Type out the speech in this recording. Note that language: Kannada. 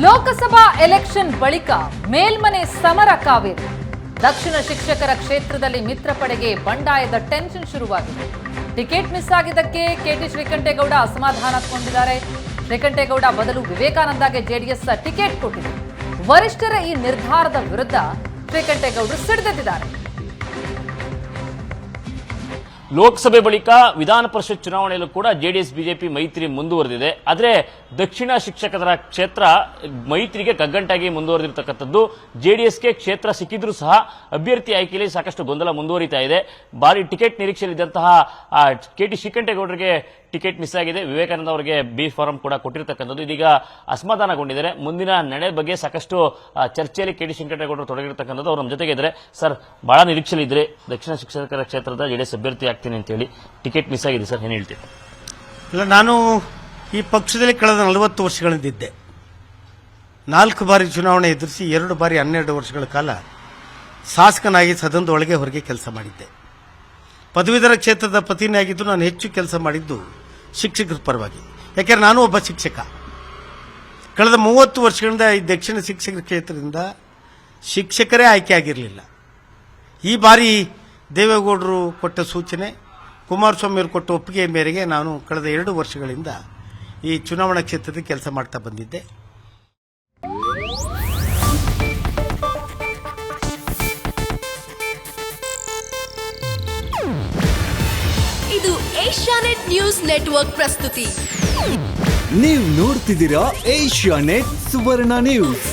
ಲೋಕಸಭಾ ಎಲೆಕ್ಷನ್ ಬಳಿಕ ಮೇಲ್ಮನೆ ಸಮರ ಕಾವೇರಿ. ದಕ್ಷಿಣ ಶಿಕ್ಷಕರ ಕ್ಷೇತ್ರದಲ್ಲಿ ಮಿತ್ರ ಪಡೆಗೆ ಬಂಡಾಯದ ಟೆನ್ಷನ್ ಶುರುವಾಗಿದೆ. ಟಿಕೆಟ್ ಮಿಸ್ ಆಗಿದ್ದಕ್ಕೆ ಕೆಟಿ ಶ್ರೀಕಂಠೇಗೌಡ ಅಸಮಾಧಾನಗೊಂಡಿದ್ದಾರೆ. ಶ್ರೀಕಂಠೇಗೌಡ ಬದಲು ವಿವೇಕಾನಂದಗೆ ಜೆಡಿಎಸ್ ಟಿಕೆಟ್ ಕೊಟ್ಟಿದೆ. ವರಿಷ್ಠರ ಈ ನಿರ್ಧಾರದ ವಿರುದ್ಧ ಶ್ರೀಕಂಠೇಗೌಡರು ಸಿಡಿದೆದ್ದಿದ್ದಾರೆ. ಲೋಕಸಭೆ ಬಳಿಕ ವಿಧಾನ ಪರಿಷತ್ ಚುನಾವಣೆಯಲ್ಲೂ ಕೂಡ ಜೆಡಿಎಸ್ ಬಿಜೆಪಿ ಮೈತ್ರಿ ಮುಂದುವರೆದಿದೆ. ಆದರೆ ದಕ್ಷಿಣ ಶಿಕ್ಷಕರ ಕ್ಷೇತ್ರ ಮೈತ್ರಿಗೆ ಕಗ್ಗಂಟಾಗಿ ಮುಂದುವರೆದಿರತಕ್ಕಂಥದ್ದು. ಜೆಡಿಎಸ್ಗೆ ಕ್ಷೇತ್ರ ಸಿಕ್ಕಿದ್ರೂ ಸಹ ಅಭ್ಯರ್ಥಿ ಆಯ್ಕೆಯಲ್ಲಿ ಸಾಕಷ್ಟು ಗೊಂದಲ ಮುಂದುವರಿತಾ ಇದೆ. ಭಾರಿ ಟಿಕೆಟ್ ನಿರೀಕ್ಷೆಯಲ್ಲಿದ್ದಂತಹ ಕೆಟಿ ಶ್ರೀಕಂಠೇಗೌಡರಿಗೆ ಟಿಕೆಟ್ ಮಿಸ್ ಆಗಿದೆ. ವಿವೇಕಾನಂದ ಅವರಿಗೆ ಬಿ ಫಾರಂ ಕೂಡ ಕೊಟ್ಟಿರತಕ್ಕಂಥದ್ದು. ಇದೀಗ ಅಸಮಾಧಾನಗೊಂಡಿದ್ದಾರೆ. ಮುಂದಿನ ನಡೆ ಬಗ್ಗೆ ಸಾಕಷ್ಟು ಚರ್ಚೆಯಲ್ಲಿ ಕೆಟಿ ಶ್ರೀಕಂಠೇಗೌಡರು ತೊಡಗಿರತಕ್ಕಂಥದ್ದು. ಅವರು ನಮ್ಮ ಜೊತೆಗೆ ಇದ್ದಾರೆ. ಸರ್, ಬಹಳ ನಿರೀಕ್ಷೆಯಲ್ಲಿದ್ದರೆ ದಕ್ಷಿಣ ಶಿಕ್ಷಕರ ಕ್ಷೇತ್ರದ ಜೆಡಿಎಸ್ ಅಭ್ಯರ್ಥಿ ಆಗ್ತೀನಿ ಅಂತ ಹೇಳಿ ಟಿಕೆಟ್ ಮಿಸ್ ಆಗಿದೆ ಸರ್, ಏನು ಹೇಳ್ತೀವಿ? ಇಲ್ಲ, ನಾನು ಈ ಪಕ್ಷದಲ್ಲಿ ಕಳೆದ 40 ವರ್ಷಗಳಿಂದಿದ್ದೆ. 4 ಬಾರಿ ಚುನಾವಣೆ ಎದುರಿಸಿ 2 ಬಾರಿ 12 ವರ್ಷಗಳ ಕಾಲ ಶಾಸಕನಾಗಿ ಸದನದ ಒಳಗೆ ಹೊರಗೆ ಕೆಲಸ ಮಾಡಿದ್ದೆ. ಪದವೀಧರ ಕ್ಷೇತ್ರದ ಪ್ರತಿನಿಧಿಯಾಗಿದ್ದು ನಾನು ಹೆಚ್ಚು ಕೆಲಸ ಮಾಡಿದ್ದು ಶಿಕ್ಷಕರ ಪರವಾಗಿ. ಯಾಕೆಂದರೆ ನಾನು ಒಬ್ಬ ಶಿಕ್ಷಕ. ಕಳೆದ 30 ವರ್ಷಗಳಿಂದ ಈ ದಕ್ಷಿಣ ಶಿಕ್ಷಕರ ಕ್ಷೇತ್ರದಿಂದ ಶಿಕ್ಷಕರೇ ಆಯ್ಕೆ ಆಗಿರಲಿಲ್ಲ. ಈ ಬಾರಿ ದೇವೇಗೌಡರು ಕೊಟ್ಟ ಸೂಚನೆ, ಕುಮಾರಸ್ವಾಮಿ ಅವರು ಕೊಟ್ಟ ಒಪ್ಪಿಗೆ ಮೇರೆಗೆ ನಾನು ಕಳೆದ 2 ವರ್ಷಗಳಿಂದ ಈ ಚುನಾವಣಾ ಕ್ಷೇತ್ರದಲ್ಲಿ ಕೆಲಸ ಮಾಡ್ತಾ ಬಂದಿದ್ದೆ. ಇದು ಏಷ್ಯಾನೆಟ್ ನ್ಯೂಸ್ ನೆಟ್ವರ್ಕ್ ಪ್ರಸ್ತುತಿ. ನೀವು ನೋಡ್ತಿದ್ದೀರಾ ಏಷ್ಯಾನೆಟ್ ಸುವರ್ಣ ನ್ಯೂಸ್.